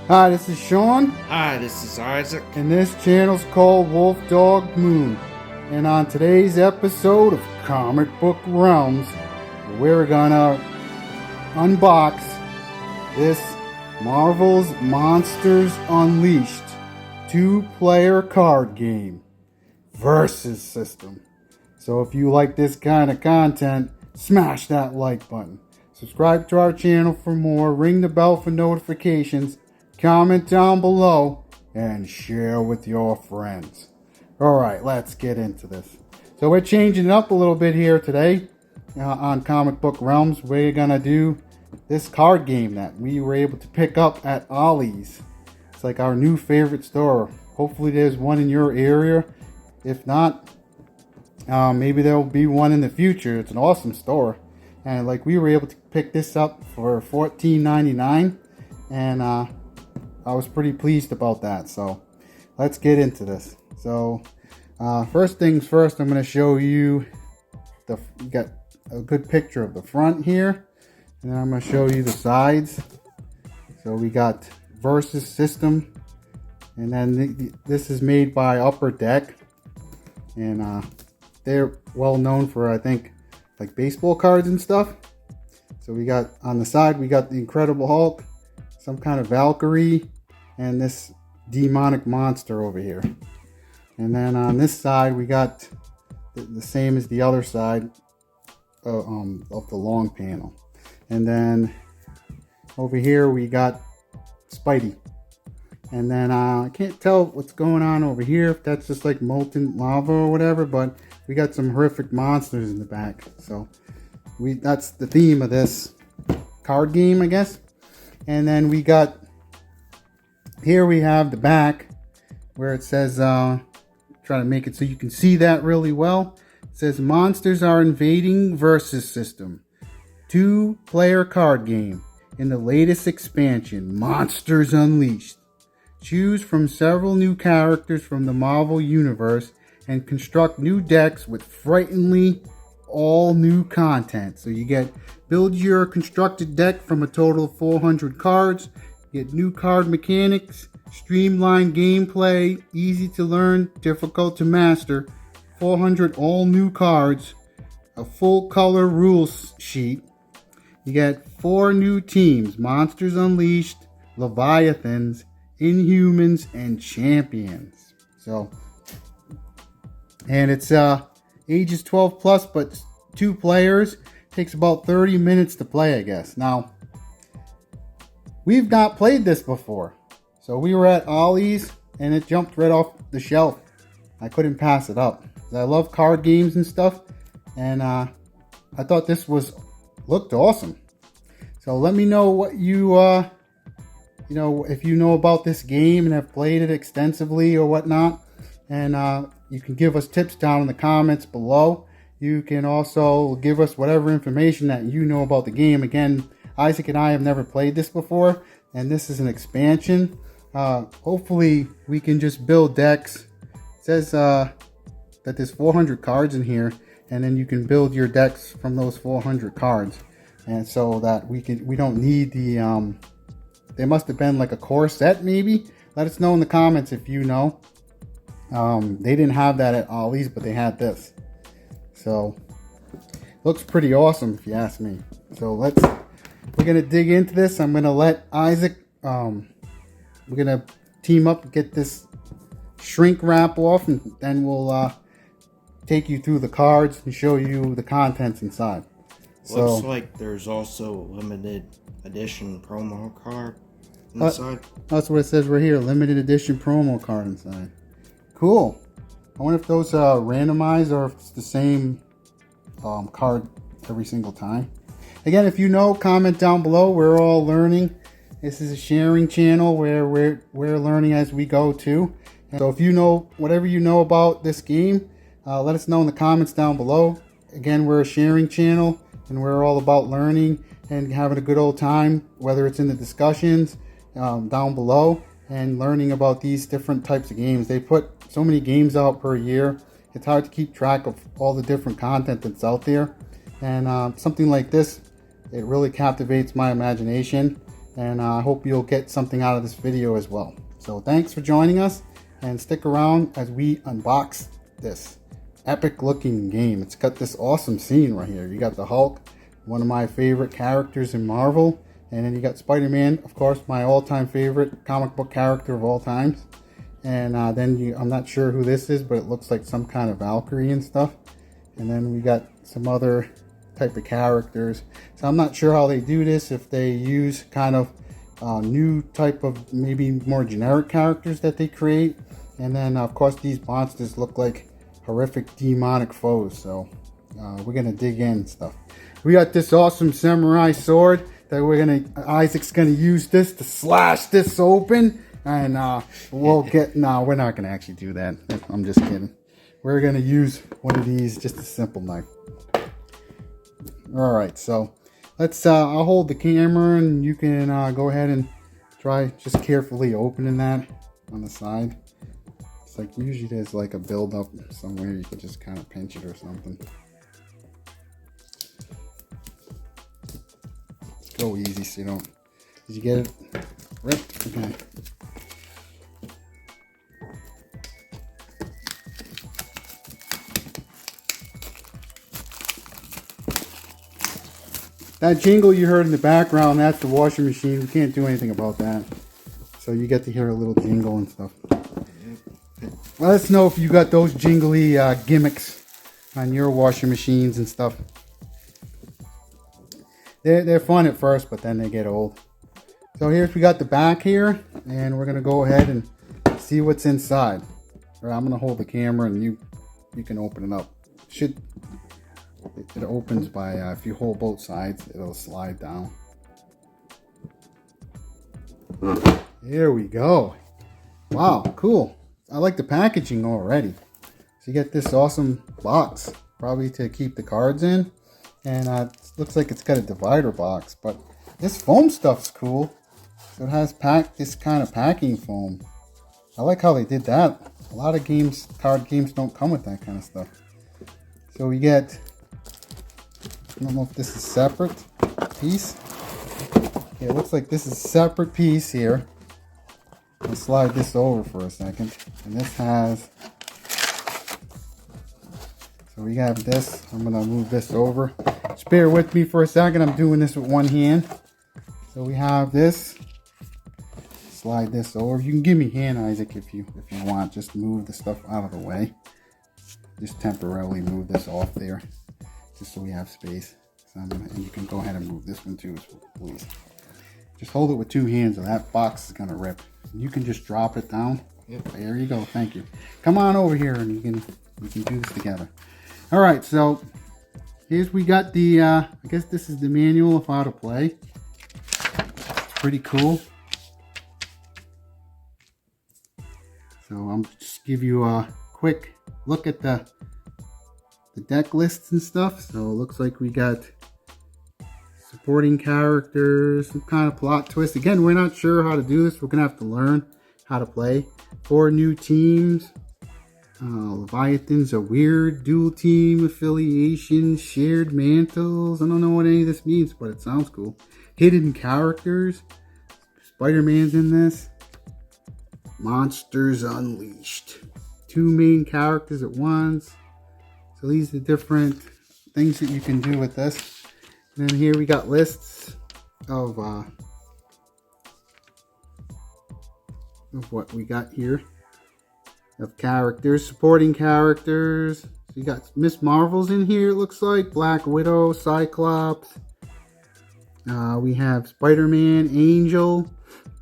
Hi, this is Sean, Hi, this is Isaac. and this channel's called Wolf Dog Moon. And on today's episode of Comic Book Realms, we're gonna unbox this Marvel's Monsters Unleashed 2-player card game versus system. So if you like this kind of content, smash that like button. Subscribe to our channel for more, ring the bell for notifications, comment down below, and share with your friends. Alright, let's get into this. So we're changing it up a little bit here today on Comic Book Realms. We're gonna do this card game that we were able to pick up at Ollie's. It's like our new favorite store. Hopefully there's one in your area. If not, maybe there'll be one in the future. It's an awesome store. And like we were able to pick this up for $14.99, and I was pretty pleased about that. So let's get into this. So first things first, I'm going to show you you got a good picture of the front here, and then I'm going to show you the sides. So we got Versus System, and then this is made by Upper Deck, and they're well known for, I think, like baseball cards and stuff. So we got on the side, we got the Incredible Hulk, some kind of Valkyrie, and this demonic monster over here. And then on this side, we got the same as the other side of the long panel. And then over here, we got Spidey. And then I can't tell what's going on over here, if that's just like molten lava or whatever, but we got some horrific monsters in the back. So that's the theme of this card game, I guess. And then we got, here we have the back where it says, try to make it so you can see that really well. It says monsters are invading versus system. 2-player card game in the latest expansion, Monsters Unleashed. Choose from several new characters from the Marvel Universe and construct new decks with frighteningly all new content. So you build your constructed deck from a total of 400 cards, get new card mechanics, streamlined gameplay, easy to learn, difficult to master, 400 all new cards, a full color rules sheet. You get 4 new teams: Monsters Unleashed, Leviathans, Inhumans, and Champions. So, and it's ages 12 plus, but 2 players. Takes about 30 minutes to play, I guess. Now, we've not played this before, so we were at Ollie's and it jumped right off the shelf. I couldn't pass it up. I love card games and stuff, and I thought this looked awesome. So let me know what if you know about this game and have played it extensively or whatnot, and you can give us tips down in the comments below. You can also give us whatever information that you know about the game. Again, Isaac and I have never played this before, and this is an expansion. Hopefully we can just build decks. It says that there's 400 cards in here, and then you can build your decks from those 400 cards. And so that we don't need the there must have been like a core set, maybe. Let us know in the comments if you know. They didn't have that at Ollie's, but they had this. So looks pretty awesome if you ask me. So we're gonna dig into this. I'm gonna let Isaac we're gonna team up and get this shrink wrap off, and then we'll take you through the cards and show you the contents inside. Looks like there's also a limited edition promo card inside. That's what it says right here. Limited edition promo card inside. Cool. I wonder if those are randomized or if it's the same card every single time. Again, if you know, comment down below. We're all learning. This is a sharing channel where we're learning as we go too. So if you know whatever you know about this game, let us know in the comments down below. Again, we're a sharing channel, and we're all about learning and having a good old time, whether it's in the discussions down below and learning about these different types of games. They put so many games out per year. It's hard to keep track of all the different content that's out there. And something like this, it really captivates my imagination. and I hope you'll get something out of this video as well. So thanks for joining us, and stick around as we unbox this epic looking game. It's got this awesome scene right here. You got the Hulk, one of my favorite characters in Marvel, and then you got Spider-Man, of course, my all-time favorite comic book character of all times. And then I'm not sure who this is, but it looks like some kind of Valkyrie and stuff. And then we got some other type of characters. So I'm not sure how they do this, if they use kind of new type of maybe more generic characters that they create. And then of course these monsters look like horrific demonic foes. So we're gonna dig in and stuff. We got this awesome samurai sword that Isaac's gonna use this to slash this open. And we'll get, no, we're not going to actually do that. I'm just kidding. We're going to use one of these, just a simple knife. Alright, so let's, I'll hold the camera and you can go ahead and try just carefully opening that on the side. It's like usually there's like a build up somewhere. You can just kind of pinch it or something. Just go easy so you don't, did you get it? Rip? Okay. That jingle you heard in the background, that's the washing machine. We can't do anything about that. So you get to hear a little jingle and stuff. Let us know if you got those jingly gimmicks on your washing machines and stuff. They're fun at first, but then they get old. So here's, we got the back here, and we're going to go ahead and see what's inside. Or I'm going to hold the camera and you can open it up. It opens by, if you hold both sides, it'll slide down. There we go. Wow, cool. I like the packaging already. So you get this awesome box, probably to keep the cards in. And it looks like it's got a divider box, but this foam stuff's cool. So it has this kind of packing foam. I like how they did that. A lot of games, card games, don't come with that kind of stuff. So we get, I don't know if this is separate piece. Yeah, it looks like this is a separate piece here. I'll slide this over for a second. And this has, so we have this. I'm going to move this over. Just bear with me for a second. I'm doing this with one hand. So we have this. Slide this over. You can give me a hand, Isaac, if you want. Just move the stuff out of the way. Just temporarily move this off there, just so we have space. So and you can go ahead and move this one too, please. Just hold it with two hands, or that box is gonna rip. You can just drop it down. Yep. There you go. Thank you. Come on over here, and we can do this together. All right. So here's, we got the. I guess this is the manual of how to play. It's pretty cool. So I'm just give you a quick look at the deck lists and stuff. So it looks like we got supporting characters, some kind of plot twist. Again, we're not sure how to do this. We're gonna have to learn how to play. 4 new teams. Leviathan's a weird dual team affiliation, shared mantles. I don't know what any of this means, but it sounds cool. Hidden characters. Spider-Man's in this. Monsters Unleashed. 2 main characters at once. So these are different things that you can do with this. And then here we got lists of what we got here. Of characters, supporting characters. So you got Miss Marvel's in here, it looks like. Black Widow, Cyclops. We have Spider-Man, Angel,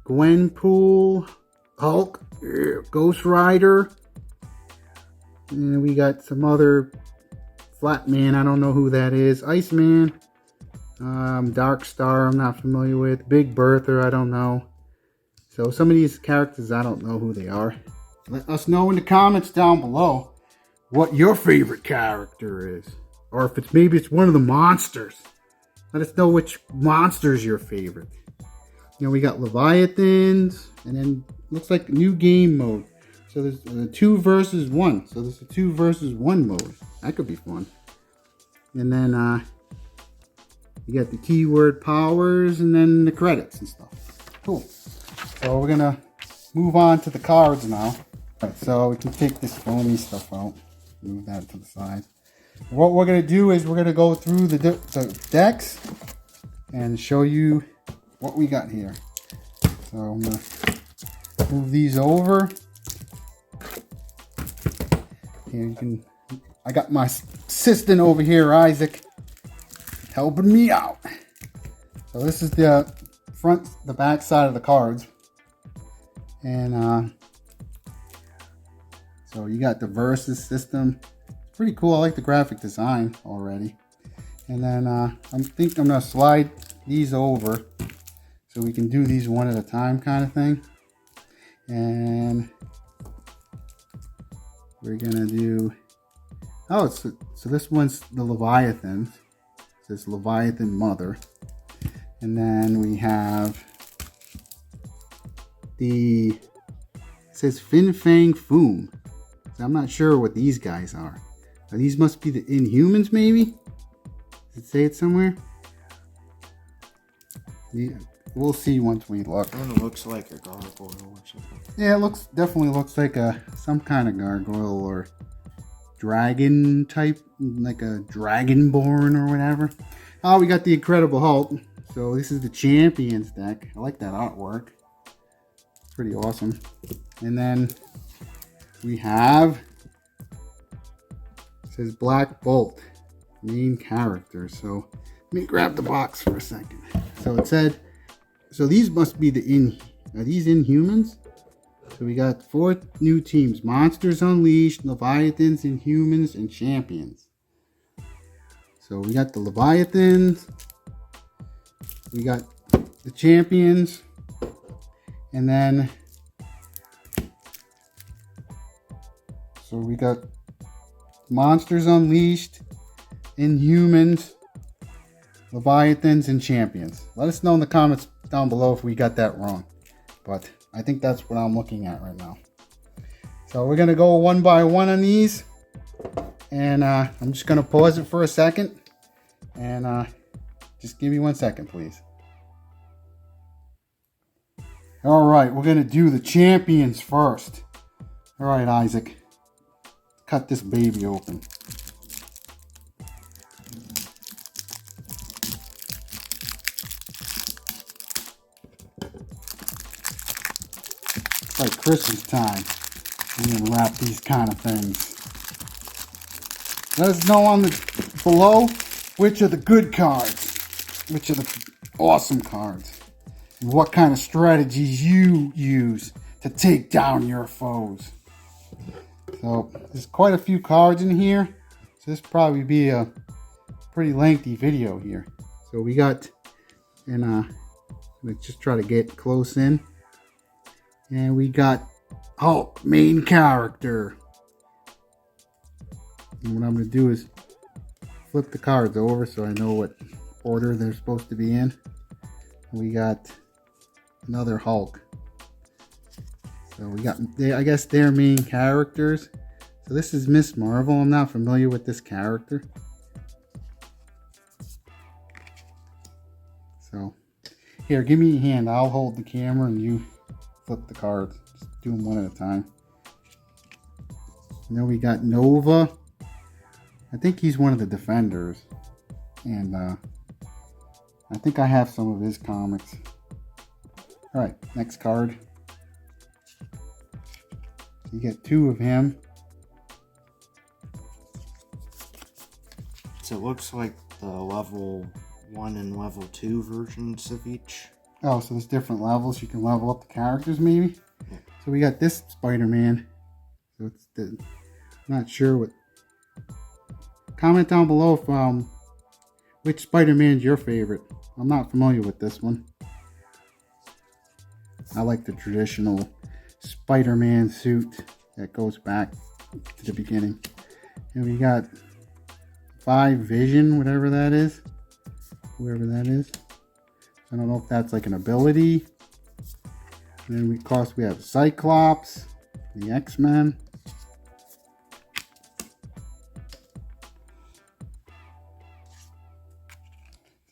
Gwenpool, Hulk, Ghost Rider. And we got some other Flat Man, I don't know who that is. Iceman, Dark Star, I'm not familiar with. Big Bertha, I don't know. So some of these characters, I don't know who they are. Let us know in the comments down below what your favorite character is. Or if maybe it's one of the monsters. Let us know which monster is your favorite. You know, we got Leviathans, and then looks like new game mode. So there's a 2 versus 1. So there's a 2 versus 1 mode. That could be fun. And then You get the keyword powers and then the credits and stuff. Cool. So we're gonna move on to the cards now. Alright, so we can take this foamy stuff out. Move that to the side. What we're gonna do is we're gonna go through the decks and show you what we got here. So I'm gonna move these over. Here you can. I got my assistant over here, Isaac, helping me out. So this is the front, the back side of the cards, and so you got the versus system. Pretty cool. I like the graphic design already. And then I think I'm gonna slide these over so we can do these one at a time, kind of thing. And we're gonna do. Oh, so this one's the Leviathan. It says Leviathan Mother. And then we have it says Fin Fang Foom. So I'm not sure what these guys are. These must be the Inhumans, maybe? Does it say it somewhere? Yeah, we'll see once we look. It looks like a gargoyle or something. Yeah, it definitely looks like some kind of gargoyle or dragon type, like a dragonborn or whatever. Oh, we got the Incredible Hulk. So this is the Champions deck. I like that artwork. Pretty awesome. And then we have, it says Black Bolt, main character. So let me grab the box for a second. So it said, so these must be are these Inhumans? So we got 4 new teams: Monsters Unleashed, Leviathans, Inhumans, and Champions. So we got the Leviathans, we got the Champions, and then so we got Monsters Unleashed, Inhumans, Leviathans, and Champions. Let us know in the comments down below if we got that wrong. But I think that's what I'm looking at right now. So we're going to go one by one on these. And I'm just going to pause it for a second. And just give me 1 second, please. Alright, we're going to do the Champions first. Alright, Isaac. Cut this baby open. It's like Christmas time. I'm gonna wrap these kind of things. Let us know on the below which are the good cards, which are the awesome cards, and what kind of strategies you use to take down your foes. So there's quite a few cards in here, so this will probably be a pretty lengthy video here. So we got, and let's just try to get close in. And we got Hulk, main character. And what I'm going to do is flip the cards over so I know what order they're supposed to be in. We got another Hulk. So we got, I guess, their main characters. So this is Miss Marvel. I'm not familiar with this character. So here, give me a hand. I'll hold the camera and you flip the cards. Just do them one at a time. And then we got Nova. I think he's one of the Defenders. And I think I have some of his comics. Alright, next card. You get 2 of him. So it looks like the level 1 and level 2 versions of each. Oh, so there's different levels. You can level up the characters, maybe. Yeah. So we got this Spider-Man. So it's I'm not sure what. Comment down below if which Spider-Man's your favorite. I'm not familiar with this one. I like the traditional Spider-Man suit that goes back to the beginning. And we got 5 Vision, whatever that is. Whoever that is. I don't know if that's like an ability. And then we have Cyclops, the X-Men.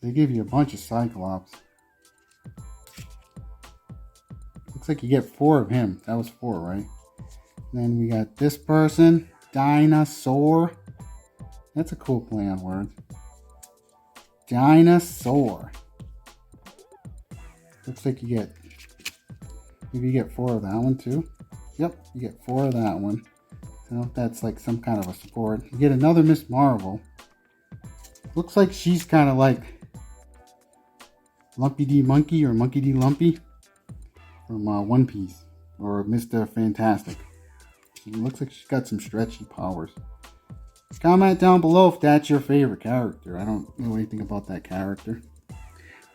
They give you a bunch of Cyclops. Looks like you get 4 of him. That was 4, right? And then we got this person, Dinosaur. That's a cool play on words. Dinosaur. Looks like you get, maybe you get 4 of that one too. Yep, you get 4 of that one. I don't know if that's like some kind of a support. You get another Miss Marvel. Looks like she's kind of like Lumpy D Monkey or Monkey D Lumpy from One Piece or Mr. Fantastic. She looks like she's got some stretchy powers. Comment down below if that's your favorite character. I don't know anything about that character.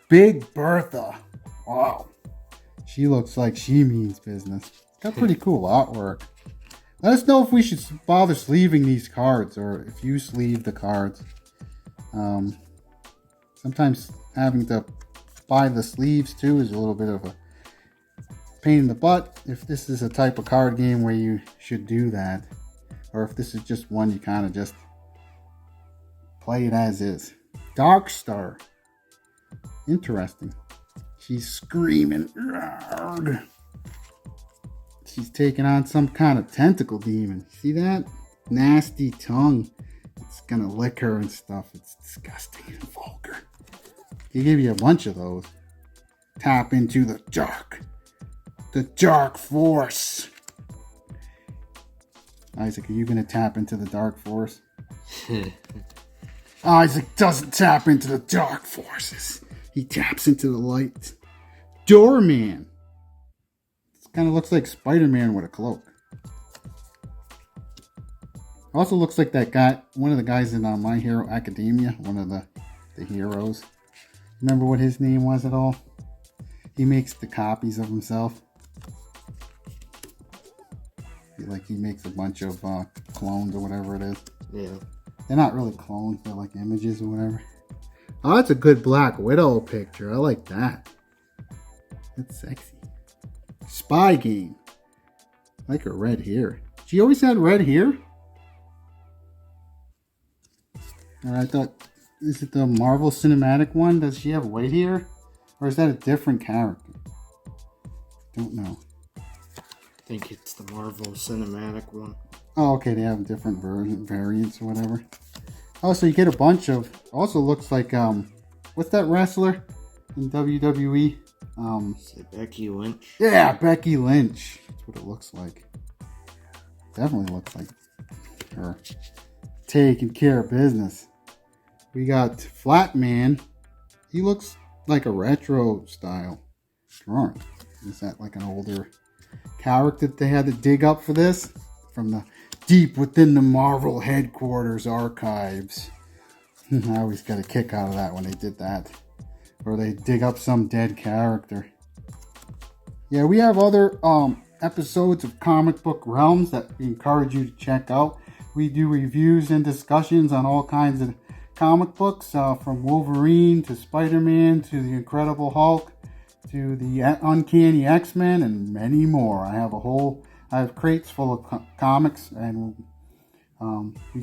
Big Bertha. Wow. She looks like she means business. Got pretty cool artwork. Let us know if we should bother sleeving these cards or if you sleeve the cards. Sometimes having to buy the sleeves too is a little bit of a pain in the butt. If this is a type of card game where you should do that, or if this is just one you kind of just play it as is. Dark Star. Interesting. She's screaming. Argh. She's taking on some kind of tentacle demon. See that? Nasty tongue. It's gonna lick her and stuff. It's disgusting and vulgar. They give you a bunch of those. Tap into the dark. The dark force. Isaac, are you gonna tap into the dark force? Isaac doesn't tap into the dark forces. He taps into the light. Doorman. This kind of looks like Spider-Man with a cloak. Also looks like that guy, one of the guys in My Hero Academia, one of the heroes. Remember what his name was at all? He makes the copies of himself. Like he makes a bunch of clones or whatever it is. Yeah. They're not really clones, they're like images or whatever. Oh, that's a good Black Widow picture. I like that. That's sexy. Spy Game. I like her red hair. She always had red hair? Or I thought, is it the Marvel Cinematic one? Does she have white hair? Or is that a different character? Don't know. I think it's the Marvel Cinematic one. Oh, okay, they have different variants or whatever. Oh, so you get a bunch of... Also looks like, what's that wrestler in WWE? Say Becky Lynch. Yeah, Becky Lynch. That's what it looks like. Definitely looks like her. Taking care of business. We got Flatman. He looks like a retro style drawing. Is that like an older character that they had to dig up for this? From the deep within the Marvel headquarters archives. I always got a kick out of that when they did that. Or they dig up some dead character. Yeah, we have other episodes of Comic Book Realms that we encourage you to check out. We do reviews and discussions on all kinds of comic books, from Wolverine to Spider-Man to the Incredible Hulk to the Uncanny X-Men and many more. I have crates full of comics, and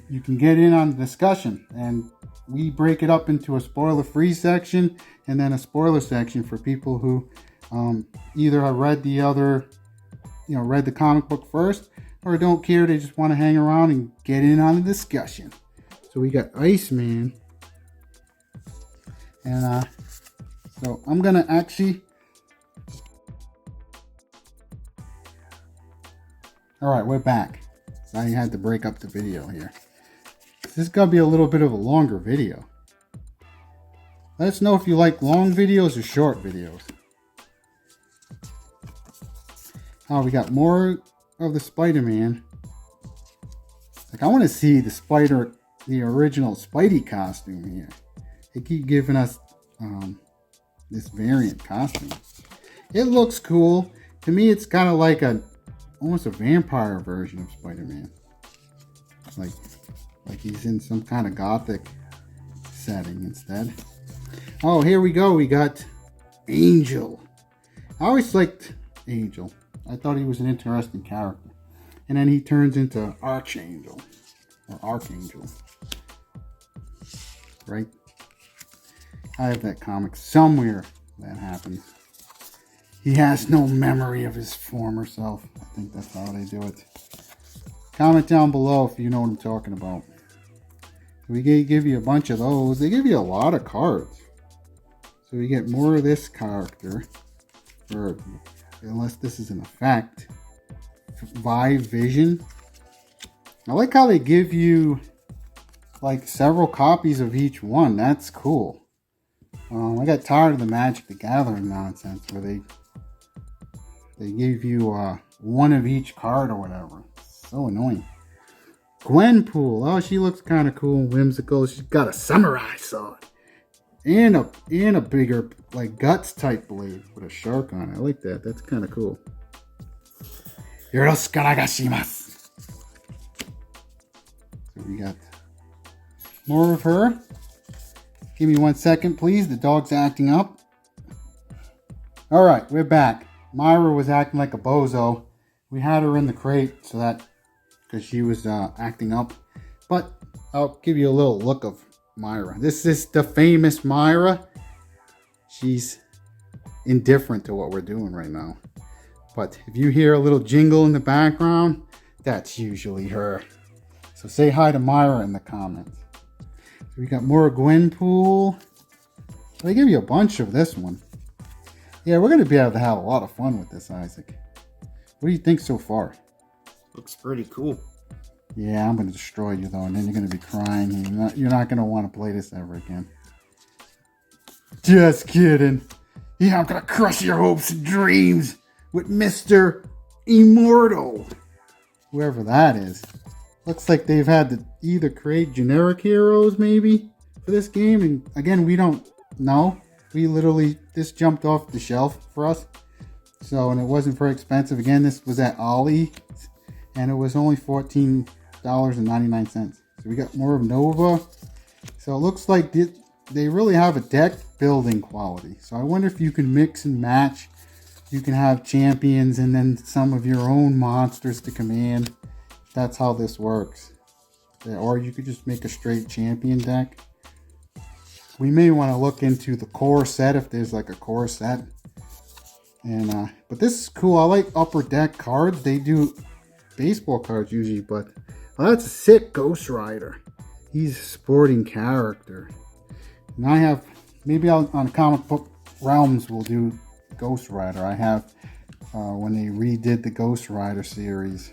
you can get in on the discussion. And we break it up into a spoiler-free section and then a spoiler section for people who either have read read the comic book first, or don't care, they just want to hang around and get in on the discussion. So we got Iceman. And so I'm going to actually... Alright, we're back. So I had to break up the video here. This is going to be a little bit of a longer video. Let us know if you like long videos or short videos. Oh, we got more of the Spider-Man. Like, I want to see the original Spidey costume here. They keep giving us this variant costume. It looks cool. To me, it's kind of like almost a vampire version of Spider-Man. Like he's in some kind of gothic setting instead. Oh, here we go. We got Angel. I always liked Angel. I thought he was an interesting character. And then he turns into Archangel. Or Archangel. Right? I have that comic somewhere that happens. He has no memory of his former self. I think that's how they do it. Comment down below if you know what I'm talking about. We give you a bunch of those. They give you a lot of cards. So we get more of this character. Or, unless this is an effect. Vive Vision. I like how they give you like several copies of each one. That's cool. I got tired of the Magic the Gathering nonsense where they give you one of each card or whatever. It's so annoying. Gwenpool. Oh, she looks kind of cool and whimsical. She's got a samurai sword. And a bigger, like, guts type blade with a shark on it. I like that. That's kind of cool. Yoroshiku onegaishimasu. So we got more of her. Give me 1 second, please. The dog's acting up. Alright, we're back. Myra was acting like a bozo. We had her in the crate so that because she was acting up. But I'll give you a little look of Myra. This is the famous Myra. She's indifferent to what we're doing right now. But if you hear a little jingle in the background, that's usually her. So say hi to Myra in the comments. So we got more Gwenpool. They give you a bunch of this one. Yeah, we're going to be able to have a lot of fun with this, Isaac. What do you think so far? Looks pretty cool. Yeah, I'm going to destroy you, though, and then you're going to be crying. And you're not going to want to play this ever again. Just kidding. Yeah, I'm going to crush your hopes and dreams with Mr. Immortal. Whoever that is. Looks like they've had to either create generic heroes, maybe, for this game. And again, we don't know. We literally, this jumped off the shelf for us. So, and it wasn't very expensive. Again, this was at Ollie. And it was only $14.99. So we got more of Nova. So it looks like they really have a deck building quality. So I wonder if you can mix and match. You can have champions and then some of your own monsters to command. That's how this works. Or you could just make a straight champion deck. We may want to look into the core set if there's like a core set. And but this is cool. I like upper deck cards. They do baseball cards usually, but that's a sick Ghost Rider. He's a sporting character. And I have, maybe on Comic Book Realms we'll do Ghost Rider. I have when they redid the Ghost Rider series,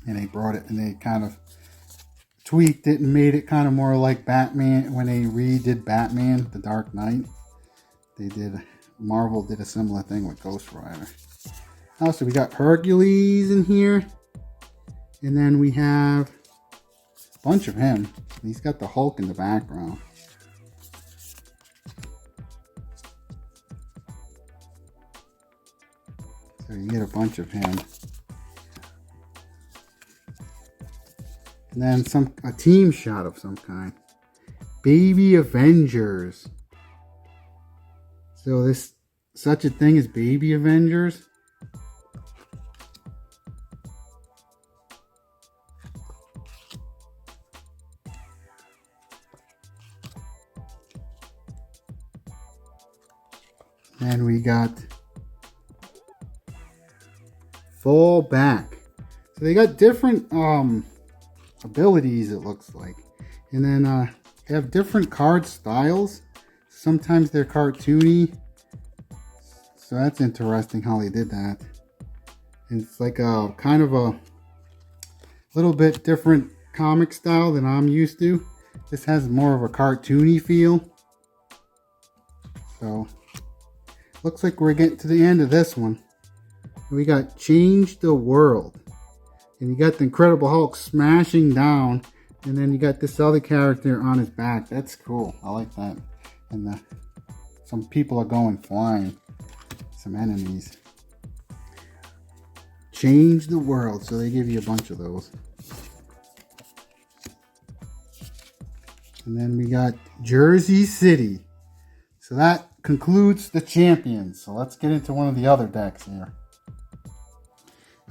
and they brought it and they kind of tweaked it and made it kind of more like Batman. When they redid Batman, The Dark Knight, Marvel did a similar thing with Ghost Rider. Also, we got Hercules in here. And then we have a bunch of him. He's got the Hulk in the background. So you get a bunch of him. And then a team shot of some kind. Baby Avengers. So this, such a thing as Baby Avengers. And we got Fall Back. So they got different abilities, it looks like. And then they have different card styles. Sometimes they're cartoony. So that's interesting how they did that. And it's like a kind of a little bit different comic style than I'm used to. This has more of a cartoony feel. So looks like we're getting to the end of this one. We got Change the World. And you got the Incredible Hulk smashing down. And then you got this other character on his back. That's cool. I like that. And some people are going flying. Some enemies. Change the World. So they give you a bunch of those. And then we got Jersey City. So that concludes the champions. So let's get into one of the other decks here.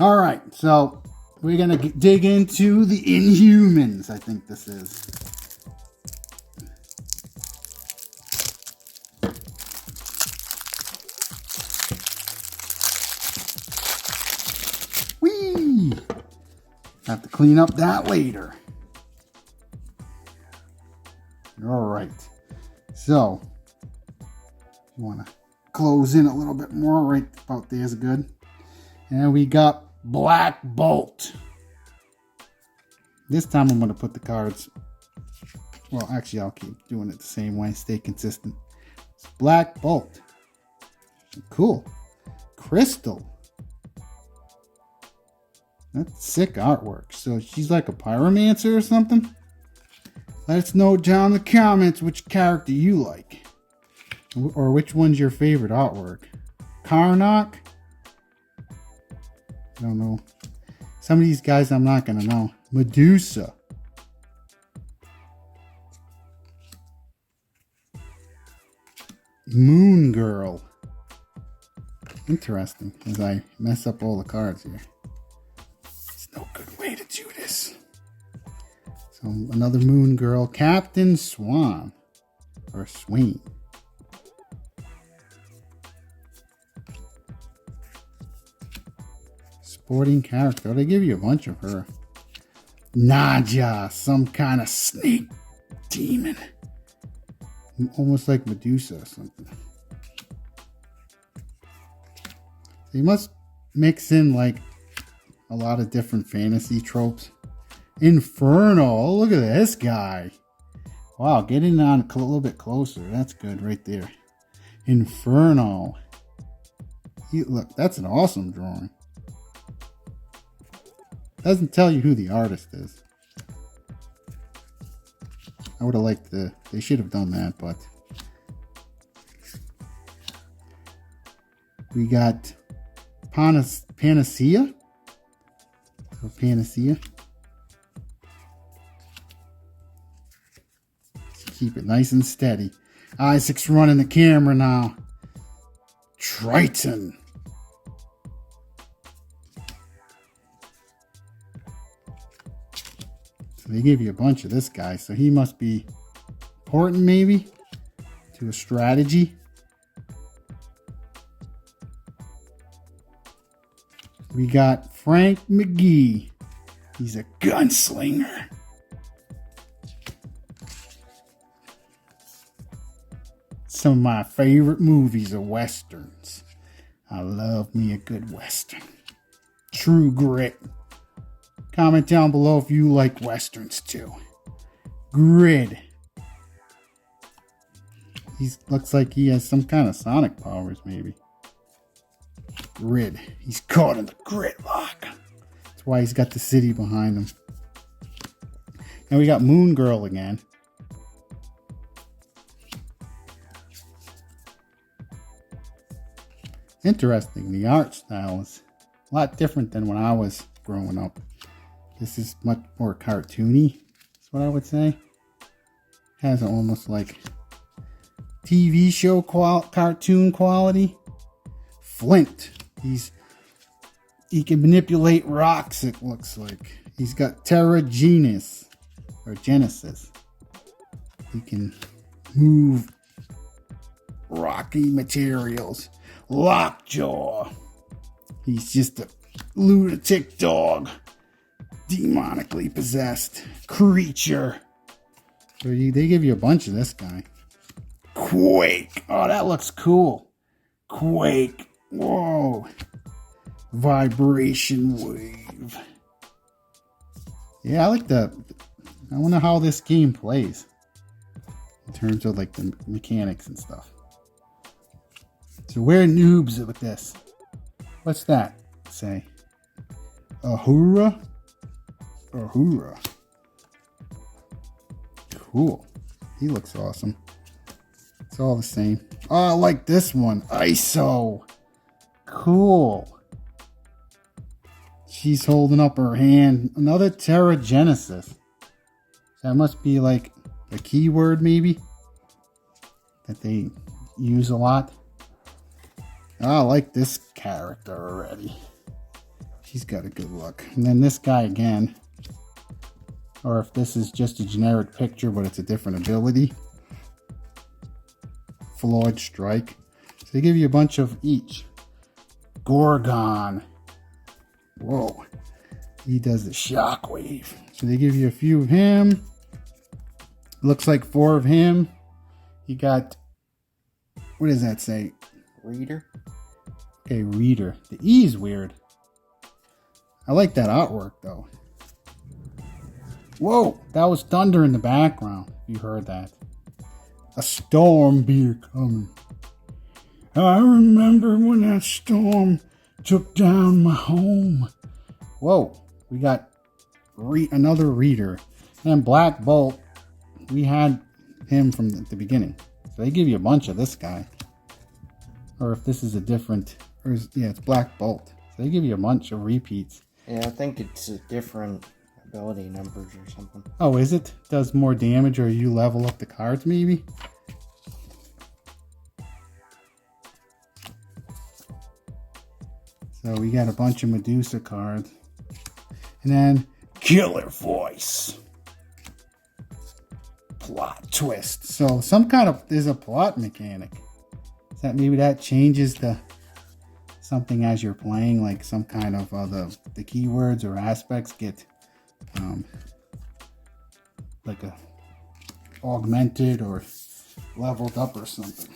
Alright, so we're going to dig into the Inhumans, I think this is. Have to clean up that later. Alright. So, you want to close in a little bit more. Right about there is good. And we got Black Bolt. This time I'm going to put the cards... Well, actually, I'll keep doing it the same way. Stay consistent. It's Black Bolt. Cool. Crystal. That's sick artwork. So she's like a pyromancer or something? Let us know down in the comments which character you like. Or which one's your favorite artwork. Karnak? I don't know. Some of these guys I'm not going to know. Medusa. Moon Girl. Interesting, as I mess up all the cards here. There's no good way to do this. So another Moon Girl. Captain Swan. Or Swain. Sporting character. They give you a bunch of her. Naja. Some kind of snake demon. Almost like Medusa or something. They must mix in like a lot of different fantasy tropes. Inferno. Oh, look at this guy. Wow, getting on a little bit closer. That's good right there. Inferno. Look, that's an awesome drawing. Doesn't tell you who the artist is. I would have liked they should have done that, but we got Panacea. So Panacea. Let's keep it nice and steady. Isaac's running the camera now. Triton. They give you a bunch of this guy, so he must be important maybe to a strategy. We got Frank McGee. He's a gunslinger. Some of my favorite movies are westerns. I love me a good western. True Grit. Comment down below if you like westerns too. Grid. He looks like he has some kind of sonic powers maybe. Grid. He's caught in the gridlock. That's why he's got the city behind him. Now we got Moon Girl again. Interesting. The art style is a lot different than when I was growing up. This is much more cartoony, is what I would say. Has almost like TV show cartoon quality. Flint. He can manipulate rocks, it looks like. He's got Terra Genesis. Or Genesis. He can move rocky materials. Lockjaw. He's just a lunatic dog. Demonically possessed creature. So they give you a bunch of this guy. Quake. Oh, that looks cool. Quake. Whoa. Vibration wave. Yeah, I like that. I wonder how this game plays. In terms of like the mechanics and stuff. So we're noobs with this. What's that say? Ahura? Ahura. Cool. He looks awesome. It's all the same. Oh, I like this one. ISO. Cool. She's holding up her hand. Another Terra Genesis. That must be like a keyword maybe that they use a lot. I like this character already. She's got a good look. And then this guy again. Or if this is just a generic picture, but it's a different ability. Flawed Strike. So they give you a bunch of each. Gorgon. Whoa. He does the shockwave. So they give you a few of him. Looks like 4 of him. You got, what does that say? Reader? Okay, reader. The E is weird. I like that artwork though. Whoa, that was thunder in the background. You heard that. A storm be coming. I remember when that storm took down my home. Whoa, we got another reader. And Black Bolt, we had him from the beginning. So they give you a bunch of this guy. Or if this is a different, yeah, it's Black Bolt. So they give you a bunch of repeats. Yeah, I think it's a different ability numbers or something. Oh, is it? Does more damage or you level up the cards maybe? So we got a bunch of Medusa cards. And then Killer Voice. Plot twist. So there's a plot mechanic. Is that maybe that changes something as you're playing, like some kind of the keywords or aspects get like a augmented or leveled up or something.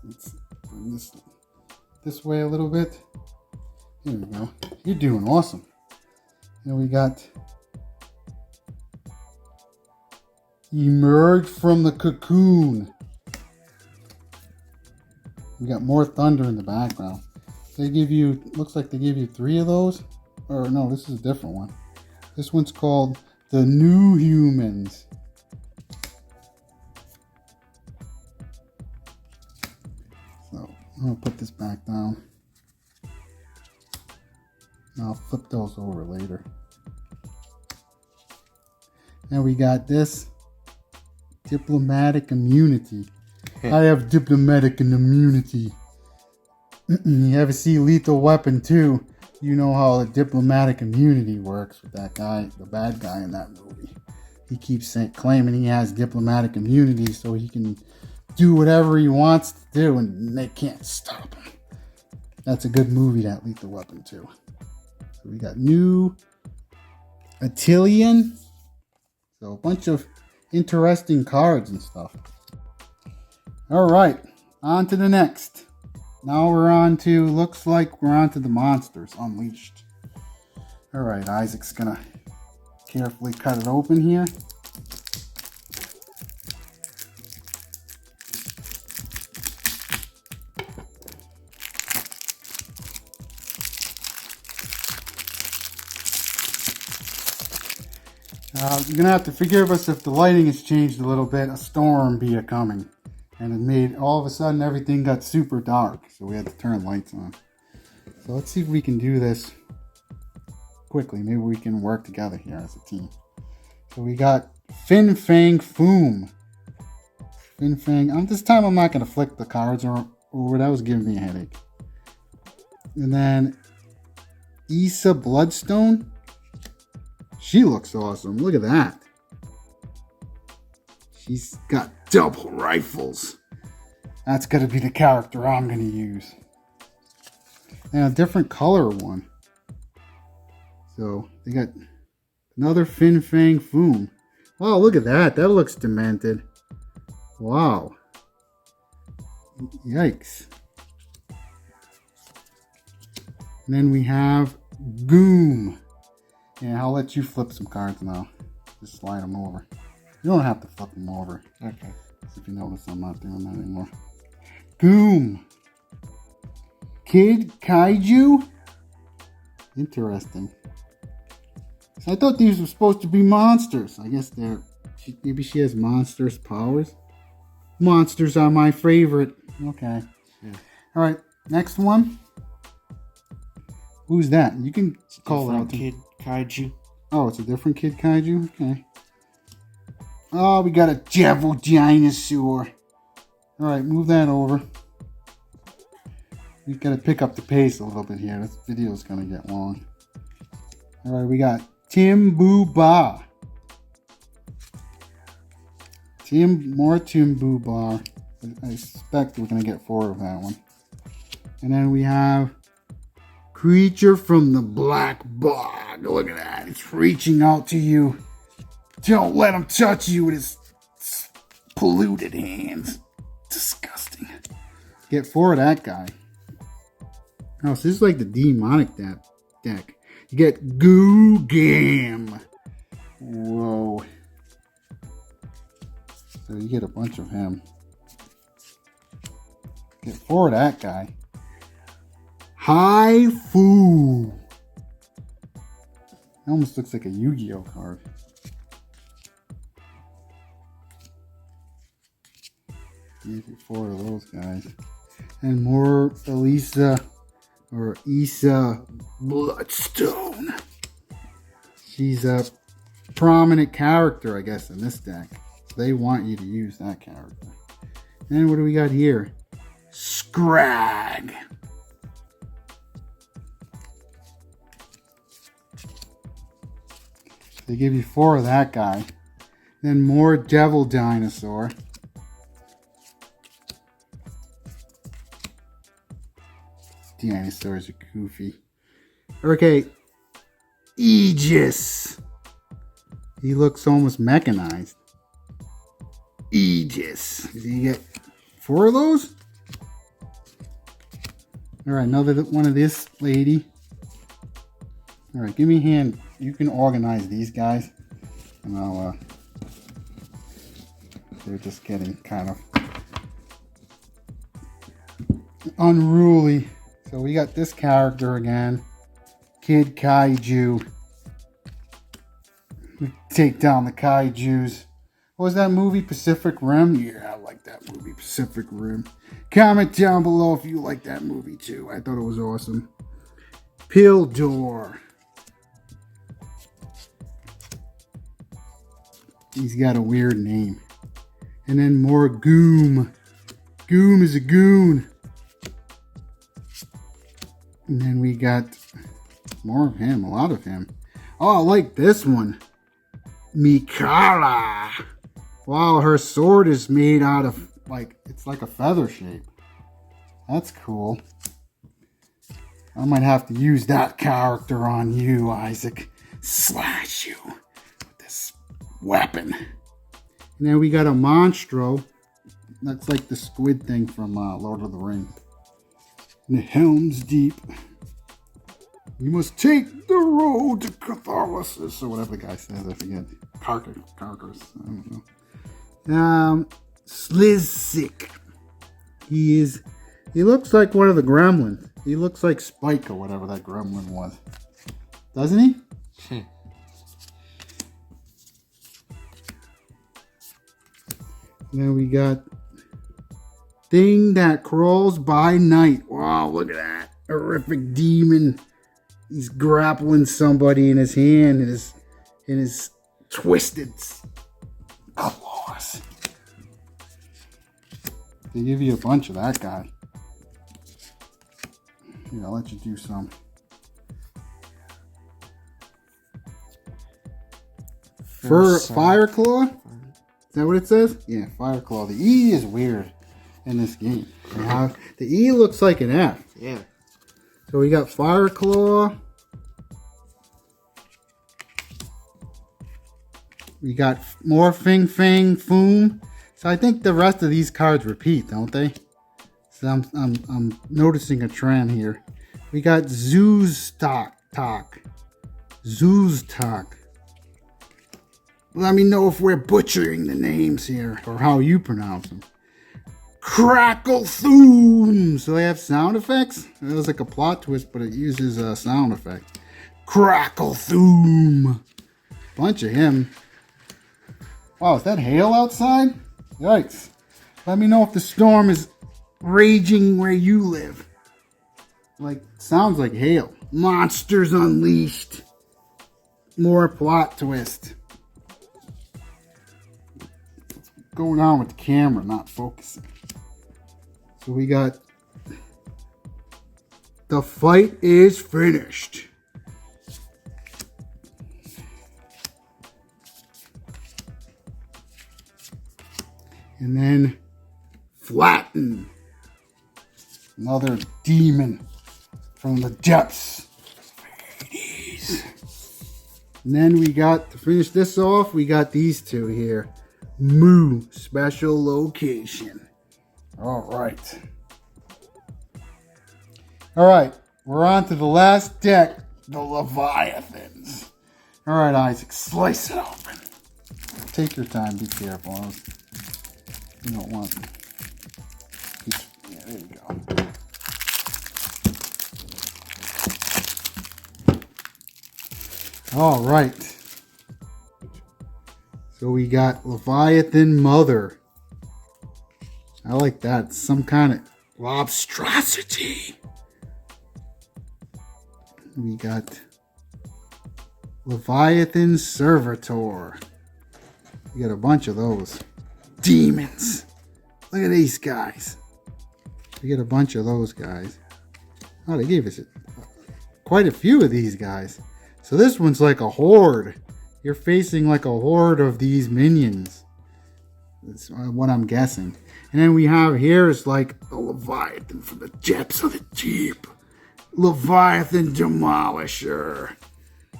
Let's bring this way a little bit. Here we go. You're doing awesome. And we got Emerge from the Cocoon. We got more thunder in the background. They give you, looks like they give you 3 of those. Or no, this is a different one. This one's called The New Humans. So I'm gonna put this back down. I'll flip those over later. Now we got this diplomatic immunity. I have diplomatic immunity. You ever see Lethal Weapon 2? You know how the diplomatic immunity works with that guy, the bad guy in that movie. He keeps claiming he has diplomatic immunity so he can do whatever he wants to do and they can't stop him. That's a good movie, that Lethal Weapon 2. So we got new Attilian. So a bunch of interesting cards and stuff. Alright, on to the next. Now we're on to, looks like we're on to the Monsters Unleashed. Alright, Isaac's gonna carefully cut it open here. You're gonna have to forgive us if the lighting has changed a little bit. A storm be a-coming. And it made, all of a sudden, everything got super dark. So we had to turn lights on. So let's see if we can do this quickly. Maybe we can work together here as a team. So we got Fin Fang Foom. Fin Fang. This time I'm not going to flick the cards over. That was giving me a headache. And then Issa Bloodstone. She looks awesome. Look at that. She's got double rifles. That's going to be the character I'm going to use. And a different color one. So, they got another Fin Fang Foom. Oh, look at that. That looks demented. Wow. Yikes. And then we have Goom. Yeah, I'll let you flip some cards now. Just slide them over. You don't have to flip them over. Okay. If you notice, I'm not doing that anymore. Goom. Kid Kaiju? Interesting. So I thought these were supposed to be monsters. I guess maybe she has monstrous powers. Monsters are my favorite. Okay. Yeah. All right. Next one. Who's that? You can call it out. Kid Kaiju. Oh, it's a different Kid Kaiju? Okay. Oh, we got a devil dinosaur. Alright, move that over. We've got to pick up the pace a little bit here. This video is going to get long. Alright, we got Tim Boo Ba. More Tim Boo Ba. I suspect we're going to get 4 of that one. And then we have Creature from the black bog. Look at that. It's reaching out to you. Don't let him touch you with his polluted hands. Disgusting. Get 4 of that guy. Oh, so this is like the demonic deck. You get Goo Gam. Whoa. So you get a bunch of him. Get 4 of that guy. Hi Fu. That almost looks like a Yu-Gi-Oh card. Give you 4 of those guys. And more Elisa or Issa Bloodstone. She's a prominent character, I guess, in this deck. So they want you to use that character. And what do we got here? Scrag. They give you 4 of that guy. Then more Devil Dinosaur. Dinosaurs are goofy. Okay. Aegis. He looks almost mechanized. Aegis. Do you get 4 of those? Alright, another one of this lady. Alright, give me a hand. You can organize these guys. And I'll, they're just getting kind of unruly. So we got this character again. Kid Kaiju. We take down the Kaijus. What was that movie, Pacific Rim? Yeah, I like that movie, Pacific Rim. Comment down below if you like that movie too. I thought it was awesome. Pildor. He's got a weird name. And then more Goom. Goom is a goon. And then we got more of him, a lot of him. Oh, I like this one. Mikala. Wow, her sword is made out of, like, it's like a feather shape. That's cool. I might have to use that character on you, Isaac. Slash you with this weapon. And then we got a Monstro. That's like the squid thing from Lord of the Rings. And the Helm's Deep. We must take the road to Catharsis, or whatever the guy says. I forget. Carcass. I don't know. Slizzik. He looks like one of the gremlins. He looks like Spike or whatever that gremlin was. Doesn't he? Then we got Thing That Crawls by Night. Wow, look at that. Horrific demon. He's grappling somebody in his hand in his twisted claws. They give you a bunch of that guy. Here, I'll let you do some. Fireclaw? Is that what it says? Yeah, Fireclaw. The E is weird in this game. The E looks like an F. Yeah. So we got Fireclaw. We got more Fing Fang Foom. So I think the rest of these cards repeat, don't they? So I'm noticing a trend here. We got Zoostok. Zoostok. Let me know if we're butchering the names here or how you pronounce them. Crackle Thoom. So they have sound effects? It was like a plot twist, but it uses a sound effect. Crackle Thoom. Bunch of him. Wow, is that hail outside? Yikes. Let me know if the storm is raging where you live. Like, sounds like hail. Monsters Unleashed. More plot twist. What's going on with the camera not focusing? So we got The Fight Is Finished. And then Flatten. Another demon. from the depths of Hades. And then we got, to finish this off, we got these two here. Moo, special location. Alright. Alright, we're on to the last deck, the Leviathans. Alright, Isaac, slice it open. Take your time, be careful. You don't want... Yeah, there you go. Alright. So we got Leviathan Mother. I like that. Some kind of lobstrosity. We got Leviathan Servitor. We got a bunch of those. Demons. Look at these guys. We get a bunch of those guys. Oh, they gave us quite a few of these guys. So this one's like a horde. You're facing like a horde of these minions. That's what I'm guessing. And then we have here is like a Leviathan from the depths of the deep. Leviathan Demolisher.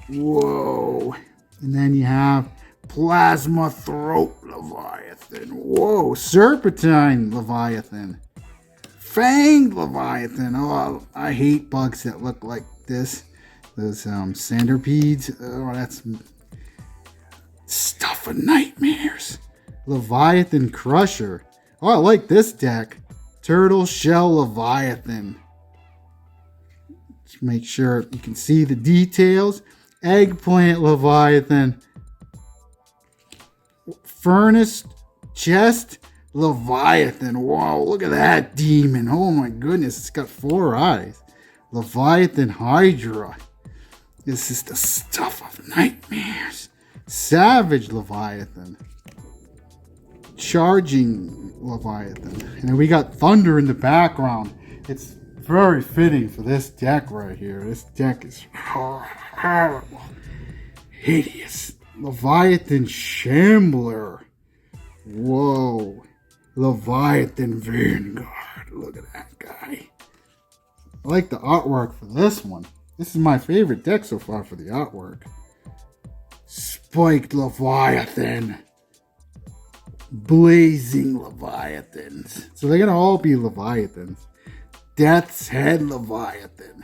Whoa. And then you have Plasma Throat Leviathan. Whoa. Serpentine Leviathan. Fanged Leviathan. Oh, I hate bugs that look like this. Those centipedes. Oh, that's stuff of nightmares. Leviathan Crusher. Oh, I like this deck. Turtle Shell Leviathan. Just make sure you can see the details. Eggplant Leviathan. Furnace Chest Leviathan. Whoa, look at that demon. Oh my goodness, it's got 4 eyes. Leviathan Hydra. This is the stuff of nightmares. Savage Leviathan. Charging Leviathan. And then we got Thunder in the background. It's very fitting for this deck right here. This deck is horrible. Hideous. Leviathan Shambler. Whoa. Leviathan Vanguard. Look at that guy. I like the artwork for this one. This is my favorite deck so far for the artwork. Spiked Leviathan. Blazing Leviathans. So they're going to all be Leviathans. Death's Head Leviathan.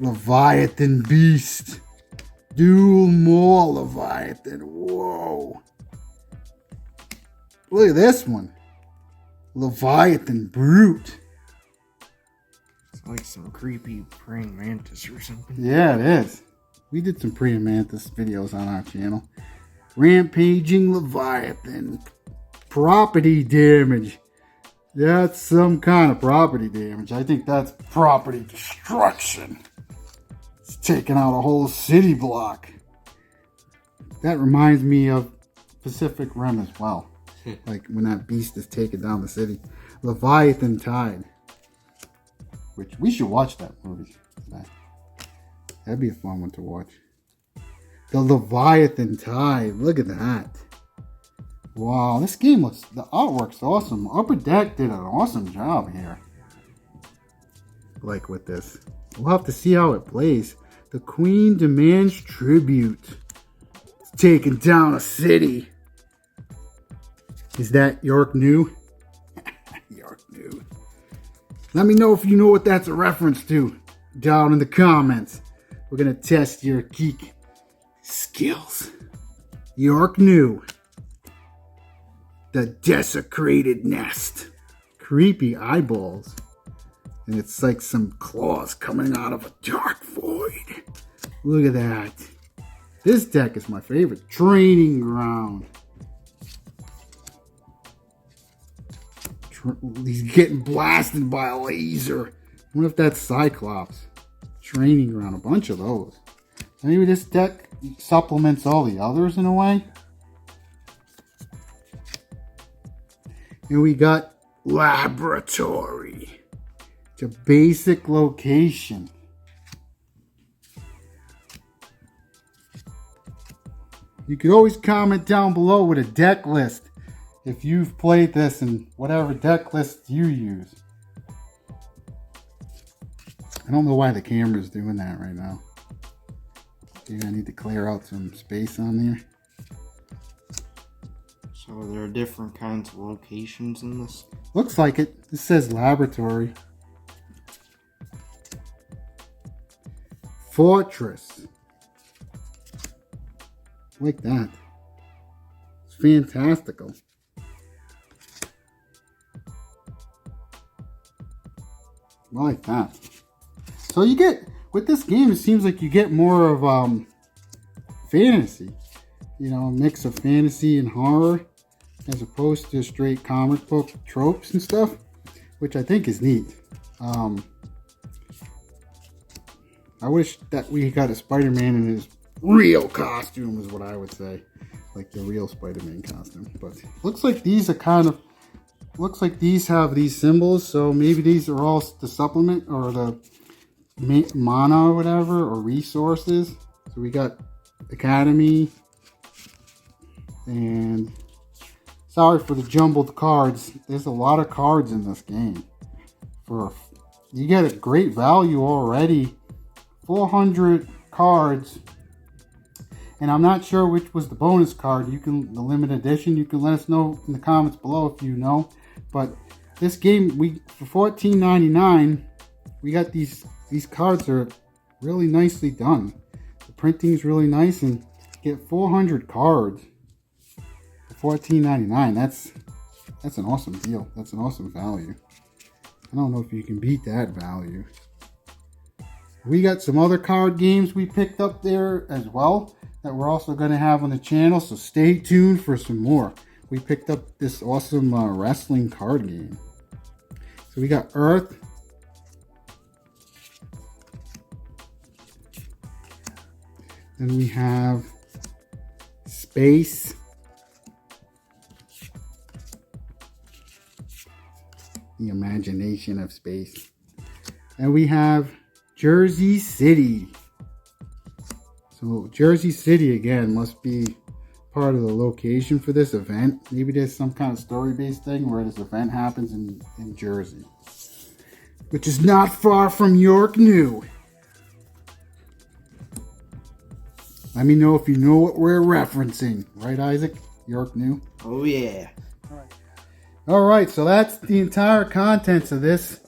Leviathan Beast. Dual Maw Leviathan. Whoa. Look at this one. Leviathan Brute. It's like some creepy praying mantis or something. Yeah, it is. We did some praying mantis videos on our channel. Rampaging Leviathan. Property damage. That's some kind of property damage. I think that's property destruction. It's taking out a whole city block. That reminds me of Pacific Rim as well. Like when that beast is taking down the city. Leviathan Tide. Which we should watch that movie today. That'd be a fun one to watch. The Leviathan Tide. Look at that. Wow, this game looks, the artwork's awesome. Upper Deck did an awesome job here. Like with this. We'll have to see how it plays. The Queen demands tribute. It's taking down a city. Is that York New? York New. Let me know if you know what that's a reference to. Down in the comments. We're going to test your geek skills. York New. The Desecrated Nest. Creepy eyeballs. And it's like some claws coming out of a dark void. Look at that. This deck is my favorite. Training Ground. He's getting blasted by a laser. I wonder if that's Cyclops. Training Ground. A bunch of those. Maybe this deck supplements all the others in a way. And we got Laboratory. It's a basic location. You could always comment down below with a deck list if you've played this and whatever deck list you use. I don't know why the camera's doing that right now. Maybe I need to clear out some space on there. So there are different kinds of locations in this. Looks like it. This says laboratory. Fortress. Like that. It's fantastical. I like that. So you get, with this game, it seems like you get more of fantasy. You know, a mix of fantasy and horror, as opposed to straight comic book tropes and stuff, which I think is neat. I wish that we got a Spider-Man in his real costume, is what I would say. Like the real Spider-Man costume. But looks like these are kind of, looks like these have these symbols, so maybe these are all the supplement or the mana or whatever, or resources. So we got Academy, and sorry for the jumbled cards. There's a lot of cards in this game. You get a great value already. 400 cards, and I'm not sure which was the bonus card. The limited edition. You can let us know in the comments below if you know. But this game, for $14.99, we got these cards are really nicely done. The printing is really nice, and you get 400 cards for $14.99. That's an awesome deal. That's an awesome value. I don't know if you can beat that value. We got some other card games we picked up there as well that we're also going to have on the channel, so stay tuned for some more. We picked up this awesome wrestling card game. So we got Earth. Then we have Space. The imagination of space. And we have Jersey City. So Jersey City again must be part of the location for this event. Maybe there's some kind of story-based thing where this event happens in Jersey, which is not far from York New. Let me know if you know what we're referencing. Right, Isaac? York New? Oh, yeah. Alright, so that's the entire contents of this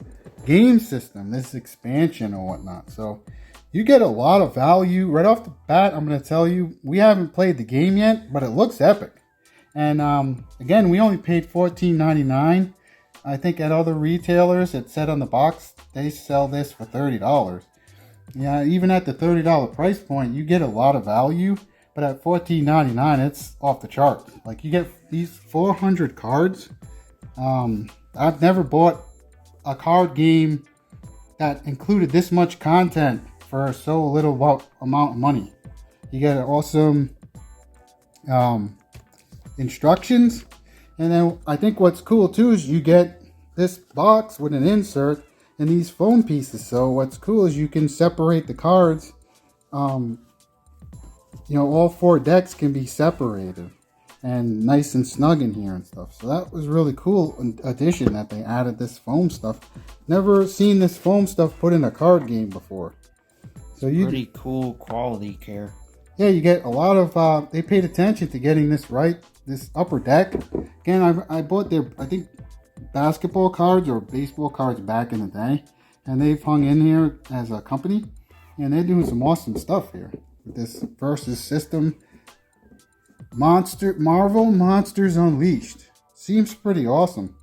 game system, this expansion or whatnot. So you get a lot of value right off the bat. I'm going to tell you, we haven't played the game yet, but it looks epic. And again, we only paid $14.99. I think at other retailers, it said on the box, they sell this for $30. Yeah, even at the $30 price point, you get a lot of value. But at $14.99, it's off the chart. Like, you get these 400 cards. I've never bought a card game that included this much content for so little amount of money. You get awesome instructions, and then I think what's cool too is you get this box with an insert and these foam pieces. So what's cool is you can separate the cards. You know, all 4 decks can be separated and nice and snug in here and stuff. So that was really cool addition that they added this foam stuff. Never seen this foam stuff put in a card game before. So Pretty cool quality care. Yeah, you get a lot of, they paid attention to getting this right, this upper deck. Again, I bought their, I think, basketball cards or baseball cards back in the day. And they've hung in here as a company. And they're doing some awesome stuff here with this Versus system. Marvel Monsters Unleashed. Seems pretty awesome.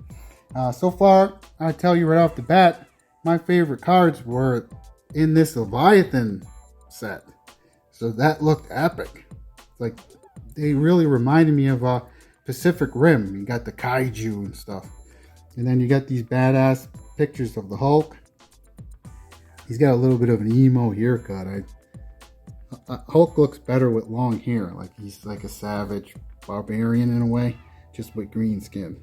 So far, I tell you right off the bat, my favorite cards were in this Leviathan set. So that looked epic. It's like, they really reminded me of Pacific Rim. You got the kaiju and stuff. And then you got these badass pictures of the Hulk. He's got a little bit of an emo haircut. Hulk looks better with long hair. Like, he's like a savage barbarian in a way, just with green skin.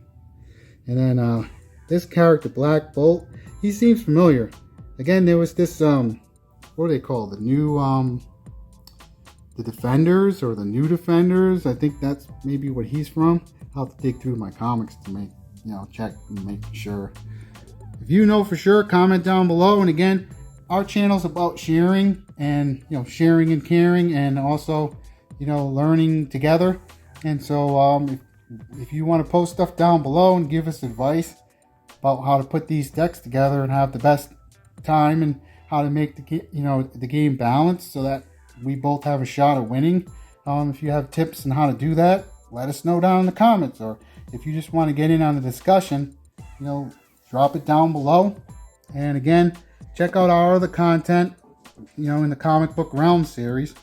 And then this character, Black Bolt, he seems familiar. Again, there was this, what do they call the new, the Defenders, or the New Defenders. I think that's maybe what he's from. I'll have to dig through my comics to make, check and make sure. If you know for sure, comment down below. And again, our channel's about sharing and, sharing and caring, and also, learning together. And so if you want to post stuff down below and give us advice about how to put these decks together and have the best time, and how to make the game balanced so that we both have a shot at winning. If you have tips on how to do that, let us know down in the comments. Or if you just want to get in on the discussion, drop it down below. And again, check out our other content, in the Comic Book Realms series.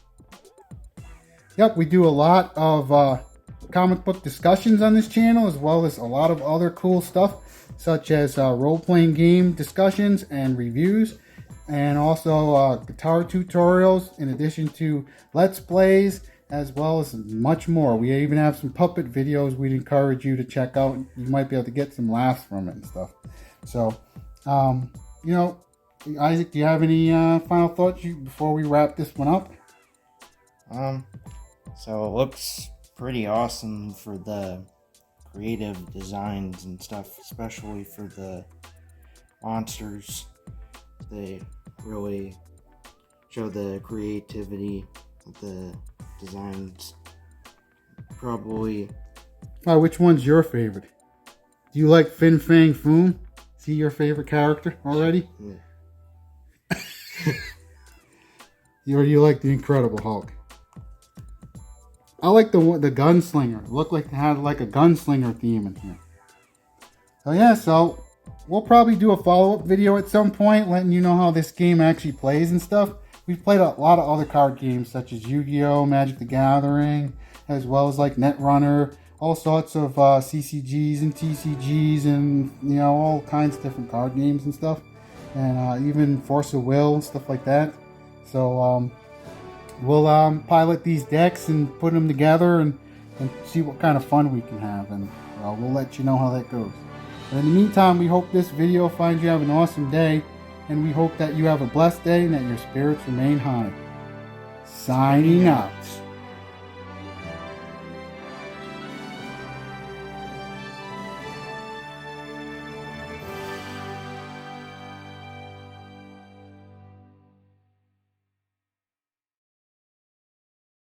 Yep, we do a lot of comic book discussions on this channel, as well as a lot of other cool stuff, such as role-playing game discussions and reviews, and also guitar tutorials, in addition to Let's Plays, as well as much more. We even have some puppet videos we'd encourage you to check out. You might be able to get some laughs from it and stuff. So, Isaac, do you have any final thoughts before we wrap this one up? So it looks pretty awesome for the creative designs and stuff, especially for the monsters. They really show the creativity of the designs. Probably. Which one's your favorite? Do you like Fin Fang Foom? Is he your favorite character already? Yeah. Or do you like the Incredible Hulk? I like the gunslinger. It looked like they had like a gunslinger theme in here. So we'll probably do a follow-up video at some point, letting you know how this game actually plays and stuff. We've played a lot of other card games, such as Yu-Gi-Oh!, Magic the Gathering, as well as like Netrunner, all sorts of CCGs and TCGs, and all kinds of different card games and stuff, and even Force of Will and stuff like that. So we'll pilot these decks and put them together and see what kind of fun we can have, and we'll let you know how that goes. But in the meantime, we hope this video finds you have an awesome day, and we hope that you have a blessed day and that your spirits remain high. Signing out.